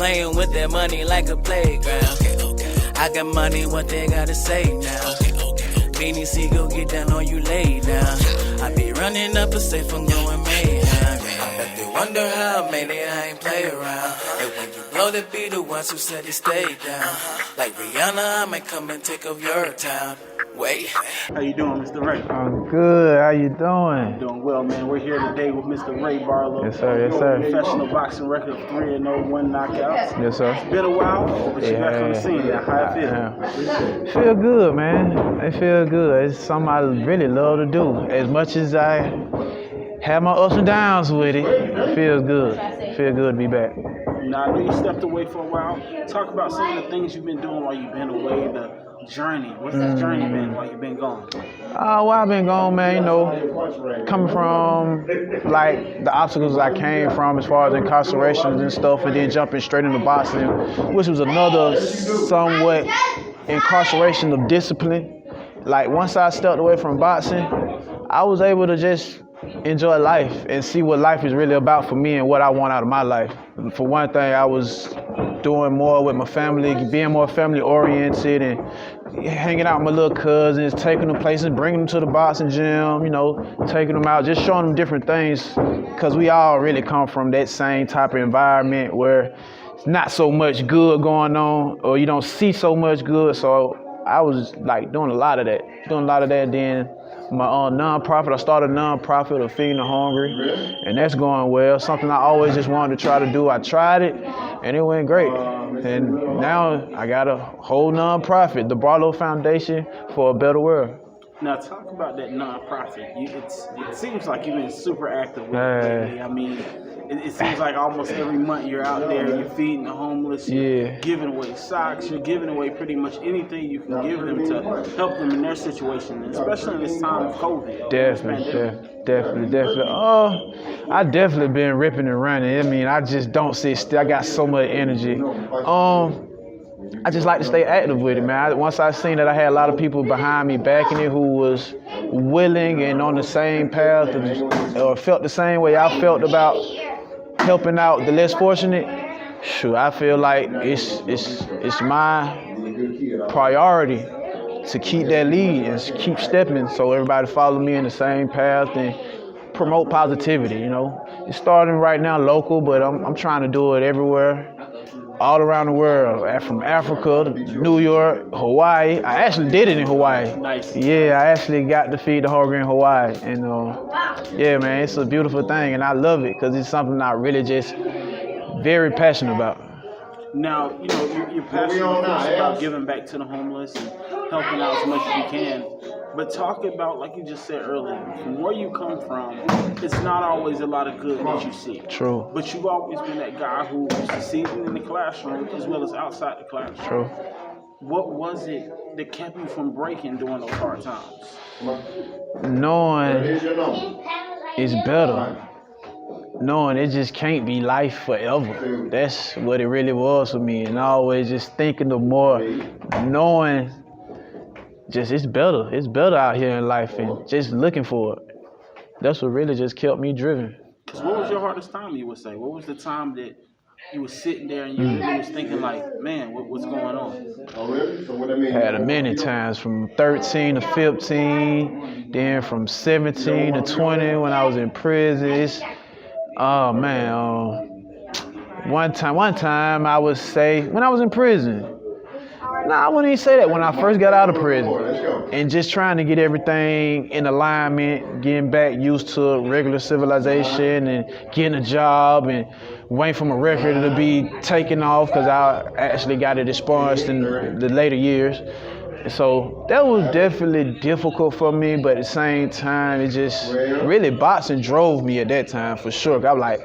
playing with that money like a playground. I got money, what they gotta say now? Beanie C, go get down on you, lay down. I be running up a safe, I'm going mayhem. I bet they wonder how I made it, I ain't play around. And when you blow the beat, the ones who said it stay down. Like Rihanna, I might come and take over your town. Wait. How you doing, Mr. Ray? I'm good. How you doing? Doing well, man. We're here today with Mr. Ray Barlow. Yes, sir. Yes, sir. Professional boxing record of 3-0, 1 knockouts. Yes, sir. It's been a while, but you're back on the scene now. How it feel? Feel good, man. It feel good. It's something I really love to do. As much as I have my ups and downs with it, it feels good. It feels good to be back. Now, I know you stepped away for a while. Talk about some of the things you've been doing while you've been away, the journey. What's that journey been while you've been gone? Well, I've been gone, man, you know, coming from, like, the obstacles I came from as far as incarcerations and stuff, and then jumping straight into boxing, which was another somewhat incarceration of discipline. Like, once I stepped away from boxing, I was able to just enjoy life and see what life is really about for me and what I want out of my life. For one thing, I was doing more with my family, being more family oriented and hanging out with my little cousins, taking them places, bringing them to the boxing gym, you know, taking them out, just showing them different things, because we all really come from that same type of environment where it's not so much good going on, or you don't see so much good. So I was like doing a lot of that. Then my nonprofit, I started a nonprofit of Feeding the Hungry, and that's going well. Something I always just wanted to try to do. I tried it, and it went great. And now I got a whole nonprofit, the Barlow Foundation for a Better World. Now, talk about that nonprofit. It seems like you've been super active with it lately. I mean, it seems like almost every month you're out there, you're feeding the homeless, you're giving away socks, you're giving away pretty much anything you can give them to help them in their situation, especially in this time of COVID. Definitely. I definitely been ripping and running. I mean, I just don't sit still. I got so much energy. I just like to stay active with it, man. Once I seen that I had a lot of people behind me backing it who was willing and on the same path or felt the same way I felt about helping out the less fortunate, sure, I feel like it's my priority to keep that lead and keep stepping so everybody follow me in the same path and promote positivity, you know. It's starting right now local, but I'm trying to do it everywhere, all around the world, from Africa to New York, Hawaii. I actually did it in Hawaii. Nice. Yeah, I actually got to feed the hungry in Hawaii. And yeah, man, it's a beautiful thing, and I love it because it's something I really just very passionate about. Now, you know, you're passionate about giving back to the homeless and helping out as much as you can. But talk about, like you just said earlier, from where you come from, it's not always a lot of good that you see. True. But you've always been that guy who succeeded in the classroom as well as outside the classroom. True. What was it that kept you from breaking during those hard times? Knowing it's better. Knowing it just can't be life forever. That's what it really was for me. And always just thinking the more, knowing just it's better out here in life and just looking for it. That's what really just kept me driven. What was your hardest time, you would say? What was the time that you were sitting there and you really was thinking like, man, what's going on? Had many times from 13 to 15, then from 17 to 20 when I was in prison. Oh man, one time I would say when I was in prison. Nah, I wouldn't even say that. When I first got out of prison and just trying to get everything in alignment, getting back used to regular civilization and getting a job and waiting for my record to be taken off because I actually got it expunged in the later years. So that was definitely difficult for me, but at the same time, it just really boxing drove me at that time for sure. I'm like,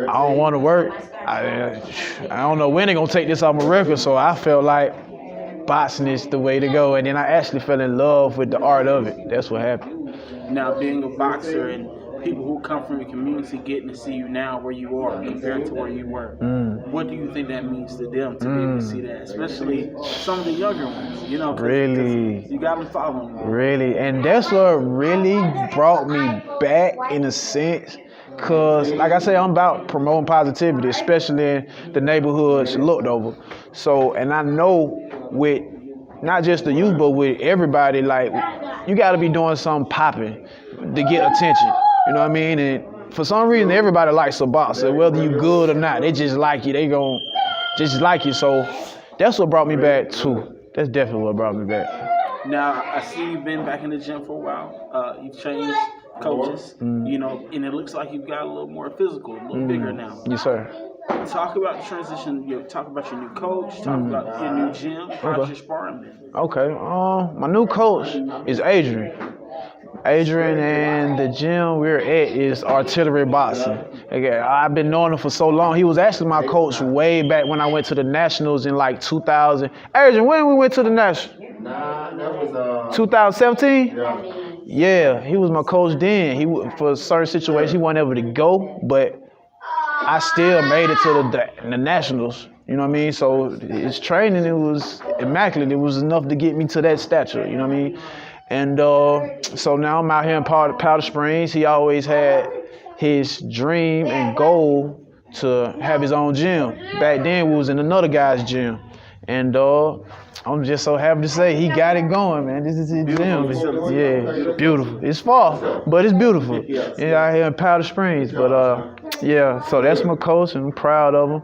I don't want to work. I don't know when they're going to take this off my record, so I felt like boxing is the way to go. And then I actually fell in love with the art of it. That's what happened. Now, being a boxer and people who come from your community getting to see you now where you are compared to where you were, what do you think that means to them to be able to see that, especially some of the younger ones, you know? Really? You got them following you. Really, and that's what really brought me back in a sense, Cause like I say, I'm about promoting positivity, especially in the neighborhoods looked over. So, and I know with not just the youth, but with everybody, like you got to be doing something popping to get attention. You know what I mean? And for some reason, everybody likes a boxer, whether you good or not. They just like you. They gon' just like you. So that's what brought me back too. That's definitely what brought me back. Now, I see you've been back in the gym for a while. You've changed coaches, you know, and it looks like you've got a little more physical, a little bigger now. Yes, sir. Talk about the transition. Talk about your new coach. Talk about your new gym. How's your sparring been? Okay. My new coach is Adrian. Adrian, and the gym we're at is Artillery Boxing. Okay, I've been knowing him for so long. He was actually my coach way back when I went to the Nationals in like 2000. Adrian, when we went to the Nationals? Nah, that was 2017? yeah. Yeah, he was my coach then. For certain situations, he wasn't able to go, but I still made it to the Nationals. You know what I mean? So his training, it was immaculate. It was enough to get me to that stature. You know what I mean? And so now I'm out here in Powder Springs. He always had his dream and goal to have his own gym. Back then, we was in another guy's gym. And I'm just so happy to say he got it going, man. This is his gym. Yeah, beautiful. It's far, but it's beautiful. Yeah, out here in Powder Springs. But yeah, so that's my coach, and I'm proud of him.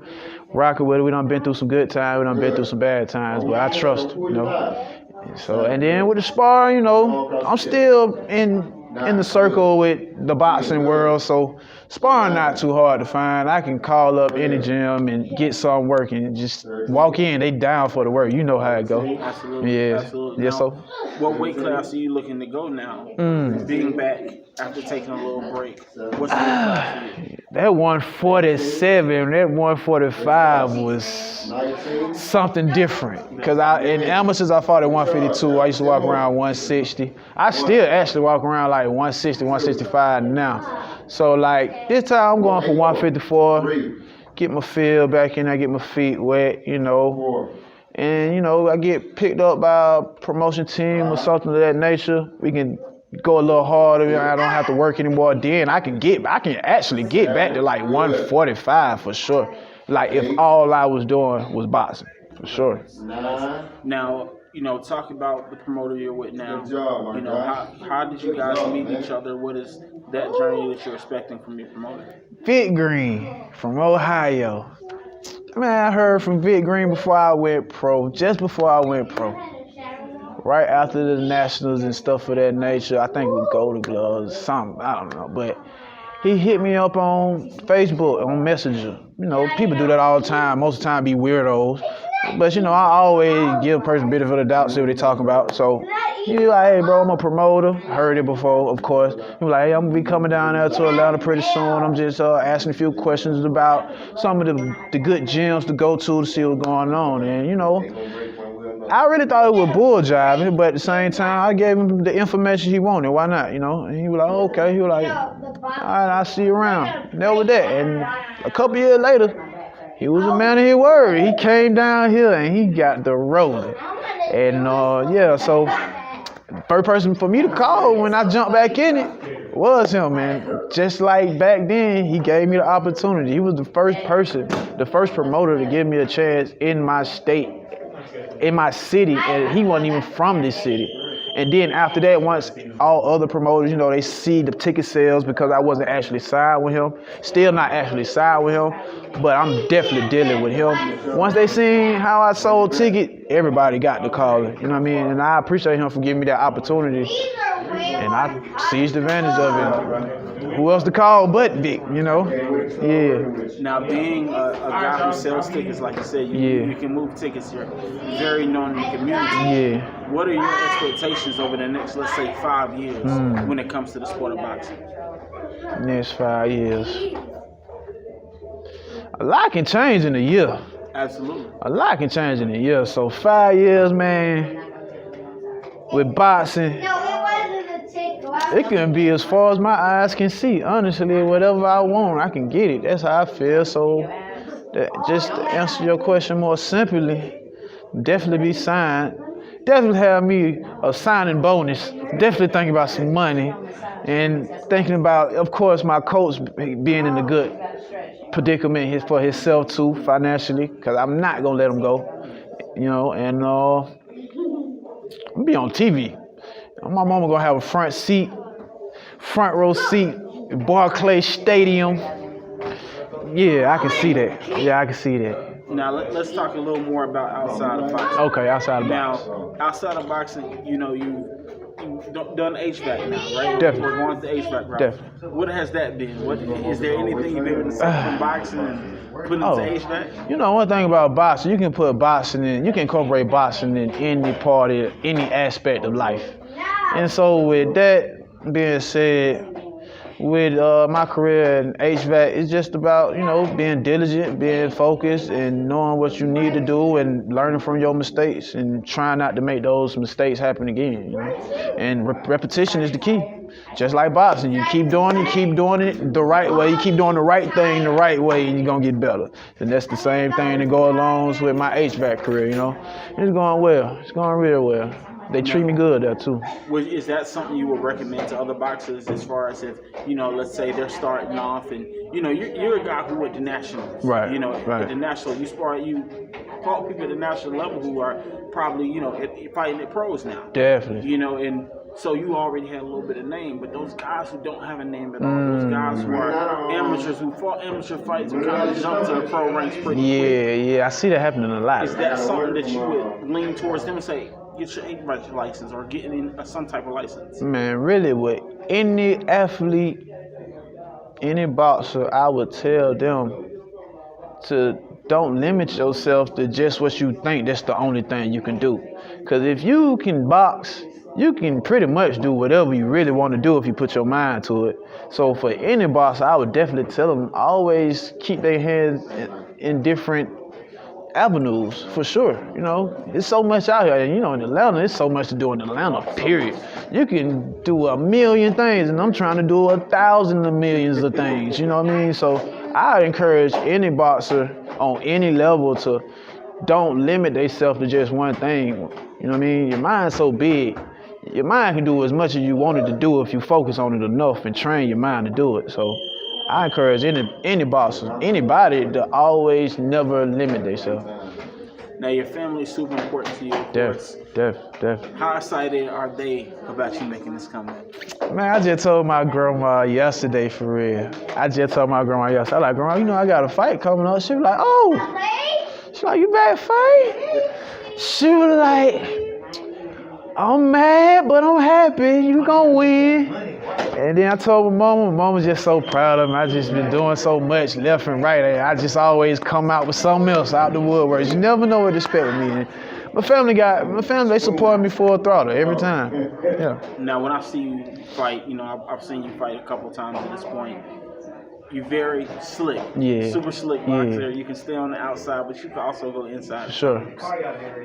Rocking with it. We done been through some good times. We done been through some bad times, but I trust him, you know. So, and then with the spar, you know, I'm still in the circle with the boxing world, so sparring not too hard to find. I can call up any gym and get something working and just walk in. They down for the work. You know how it go. Absolutely. Yeah. Absolutely. Yeah. Now, So, what weight class are you looking to go now? Being back after taking a little break. What's the weight class for you? that 147, that 145 was something different. Because in amateurs, I fought at 152. I used to walk around 160. I still actually walk around like 160, 165 now. So like this time I'm going for 154. Get my feel back in, I get my feet wet, you know. And, you know, I get picked up by a promotion team or something of that nature. We can go a little harder. I don't have to work anymore. Then I can actually get back to like 145 for sure. Like if all I was doing was boxing, for sure. Now, you know, talk about the promoter you're with now. You know, how did you guys meet each other? What is that journey that you're expecting from your promoter? Vic Green from Ohio. Man, I heard from Vic Green before I went pro, just before I went pro. Right after the Nationals and stuff of that nature, I think with Golden Gloves, something, I don't know. But he hit me up on Facebook, on Messenger. You know, people do that all the time. Most of the time be weirdos. But, you know, I always give a person a benefit of the doubt, see what they talking about. So he was like, hey, bro, I'm a promoter. Heard it before, of course. He was like, hey, I'm going to be coming down there to Atlanta pretty soon. I'm just asking a few questions about some of the good gyms to go to see what's going on. And, you know, I really thought it was bull jiving, but at the same time, I gave him the information he wanted. Why not, you know? And he was like, okay. He was like, all right, I'll see you around. And that was that. And a couple years later, he was a man of his word. He came down here and he got the rolling. And yeah, so the first person for me to call when I jumped back in it was him, man. Just like back then, he gave me the opportunity. He was the first person, the first promoter to give me a chance in my state, in my city, and he wasn't even from this city. And then after that, once all other promoters, you know, they see the ticket sales because I wasn't actually signed with him, still not actually signed with him, but I'm definitely dealing with him. Once they seen how I sold ticket, everybody got the calling, you know what I mean? And I appreciate him for giving me that opportunity, and I seized advantage of it. Who else to call but Vic, you know? Yeah. Now, being a guy who sells tickets, like you said, you can move tickets. You're very known in the community. Yeah. What are your expectations over the next, let's say, 5 years when it comes to the sport of boxing? Next 5 years. A lot can change in a year. Absolutely. A lot can change in a year. So 5 years, man, with boxing, it can be as far as my eyes can see. Honestly, whatever I want, I can get it. That's how I feel. So just to answer your question more simply, definitely be signed definitely have me a signing bonus. Definitely thinking about some money, and thinking about, of course, my coach being in a good predicament for himself too, financially, because I'm not gonna let him go. And I'll be on TV. My mama gonna have a front row seat, at Barclays Stadium. Yeah, I can see that. Yeah, I can see that. Now let's talk a little more about outside of boxing. Okay, outside of boxing. Now, outside of boxing, you've done HVAC now, right? Definitely. We're going to the HVAC route. Definitely. What has that been? What is there anything you've been able to take from boxing and put into HVAC? One thing about boxing, you can put boxing in, you can incorporate boxing in any part of any aspect of life. And so with that being said, with my career in HVAC, it's just about, being diligent, being focused, and knowing what you need to do and learning from your mistakes and trying not to make those mistakes happen again. And repetition is the key. Just like boxing, you keep doing it the right way, you keep doing the right thing the right way, and you're going to get better. And that's the same thing that goes along with my HVAC career, It's going well. It's going real well. They treat me good there too. Is that something you would recommend to other boxers as far as if, let's say they're starting off and, you're a guy who at the nationals. Right. At the national, you fought people at the national level who are probably, fighting at pros now. Definitely. And so you already had a little bit of name, but those guys who don't have a name at all, those guys who are amateurs, who fought amateur fights and kind of jumped to the pro ranks pretty quick. Yeah, I see that happening a lot. Is that something that you would lean towards them and say, get your HVAC license or get some type of license? Man, really, with any athlete, any boxer, I would tell them to don't limit yourself to just what you think that's the only thing you can do. Because if you can box, you can pretty much do whatever you really want to do if you put your mind to it. So for any boxer, I would definitely tell them always keep their hands in different avenues, for sure. It's so much out here. And, in Atlanta, it's so much to do in Atlanta, period. You can do a million things, and I'm trying to do 1,000 of millions of things, you know what I mean? So I encourage any boxer on any level to don't limit themselves to just one thing. You know what I mean? Your mind's so big. Your mind can do as much as you want it to do if you focus on it enough and train your mind to do it. So I encourage any boxer, anybody to always never limit themselves. Now your family is super important to you, of course. Definitely. How excited are they about you making this comeback? Man, I just told my grandma yesterday, for real. I'm like, Grandma, I got a fight coming up. She was like, oh. She's like, you back fight? She was like, I'm mad, but I'm happy. You gonna win. And then I told my mama's just so proud of me. I just been doing so much left and right. I just always come out with something else out the woodworks. You never know what to expect with me. And my family, they support me full throttle every time. Yeah. Now, when I see you fight, I've seen you fight a couple times at this point. You're very slick, super slick boxer. You can stay on the outside, but you can also go inside. Sure.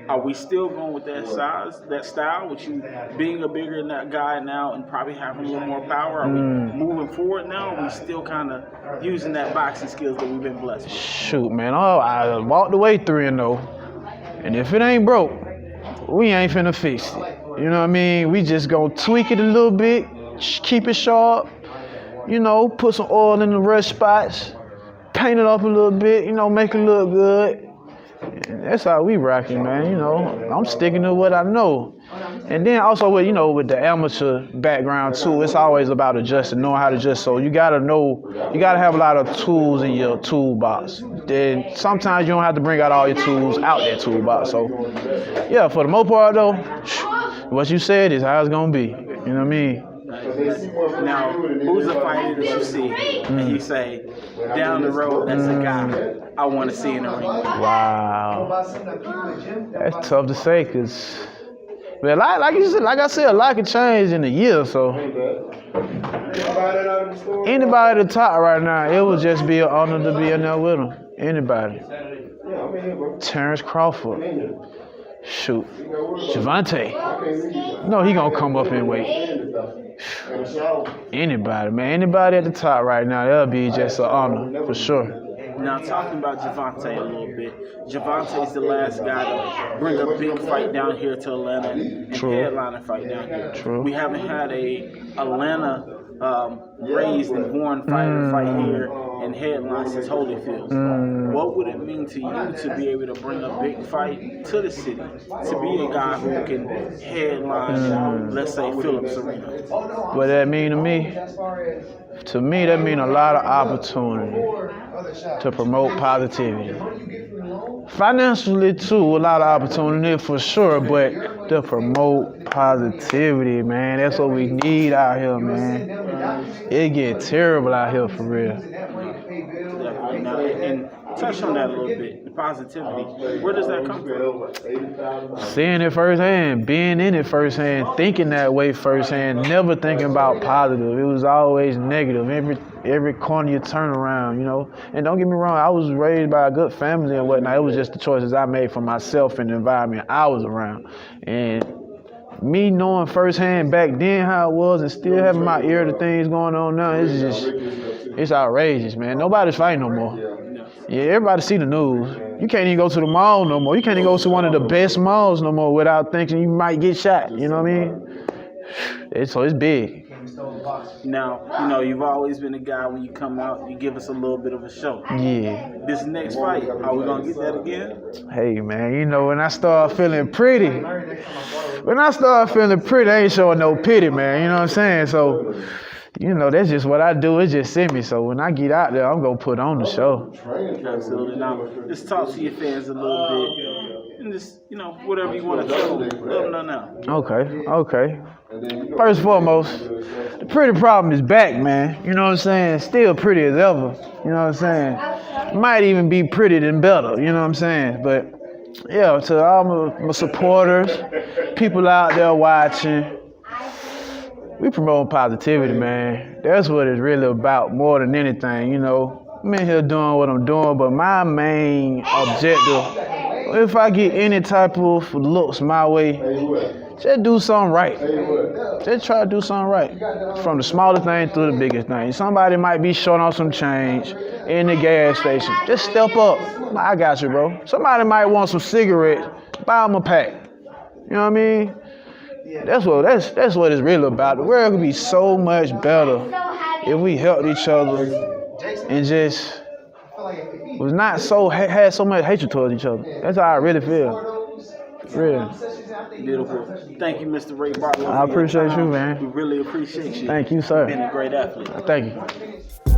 Are we still going with that style, with you being a bigger guy now and probably having a little more power? Are we moving forward now, or are we still kind of using that boxing skills that we've been blessed with? Shoot, man, I walked away 3-0, and if it ain't broke, we ain't finna fix it. You know what I mean? We just gonna tweak it a little bit, keep it sharp. Put some oil in the rough spots, paint it up a little bit, make it look good. And that's how we rocking, man. I'm sticking to what I know. And then also with the amateur background too, it's always about adjusting, knowing how to adjust. So you gotta have a lot of tools in your toolbox. Then sometimes you don't have to bring out all your tools out that toolbox. So yeah, for the most part though, what you said is how it's gonna be. You know what I mean? Now, who's a fighter that you see and you say, down the road, that's a guy I want to see in the ring? Wow. That's tough to say because, like I said, a lot can change in a year. So anybody at the top right now, it would just be an honor to be in there with them. Anybody. Terrence Crawford. Shoot. Javante. No, he gonna come up and wait. Anybody, man. Anybody at the top right now, that'll be just an honor, for sure. Now, talking about Javante a little bit. Javante's the last guy to bring a big fight down here to Atlanta and headline a fight down here. True. We haven't had a Atlanta raised and born fighter fight here and headline since Holyfield. What would it mean to you to be able to bring a big fight to the city? To be a guy who can headline, let's say, Phillips Arena? What that mean to me? To me, that mean a lot of opportunity to promote positivity. Financially, too, a lot of opportunity for sure, but to promote positivity, man, that's what we need out here, man. It get terrible out here for real. Definitely. Now, and touch on that a little bit, the positivity. Where does that come from? Seeing it firsthand, being in it firsthand, thinking that way firsthand, never thinking about positive. It was always negative. Every corner you turn around, you know. And don't get me wrong, I was raised by a good family and whatnot. It was just the choices I made for myself and the environment I was around. And me knowing firsthand back then how it was and still having my ear to things going on now, it's outrageous, man. Nobody's fighting no more. Yeah, everybody see the news. You can't even go to the mall no more. You can't even go to one of the best malls no more without thinking you might get shot. You know what I mean? So it's big. Now, you know, you've always been a guy when you come out, you give us a little bit of a show. Yeah. This next fight, are we going to get that again? Hey, man, you know, when I start feeling pretty, I ain't showing no pity, man. You know what I'm saying? So, you know, that's just what I do. It just send me. So when I get out there, I'm going to put on the show. Absolutely. Now, just talk to your fans a little bit. And just, you know, whatever you want to tell them, let them know now. Okay. First and foremost, the pretty problem is back, man. You know what I'm saying? Still pretty as ever. You know what I'm saying? Might even be pretty than better. You know what I'm saying? But, yeah, to all my supporters, people out there watching, we promote positivity, man. That's what it's really about more than anything, you know. I'm in here doing what I'm doing, but my main objective, if I get any type of looks my way, just do something right. Just try to do something right. From the smallest thing to the biggest thing. Somebody might be short on some change in the gas station. Just step up. I got you, bro. Somebody might want some cigarettes. Buy them a pack. You know what I mean? That's what it's really about. The world could be so much better if we helped each other and just was not so had so much hatred towards each other. That's how I really feel. Really. Beautiful. Thank you, Mr. Ray Barlow. I appreciate you, man. We really appreciate you. Thank you, sir. You've been a great athlete. Thank you.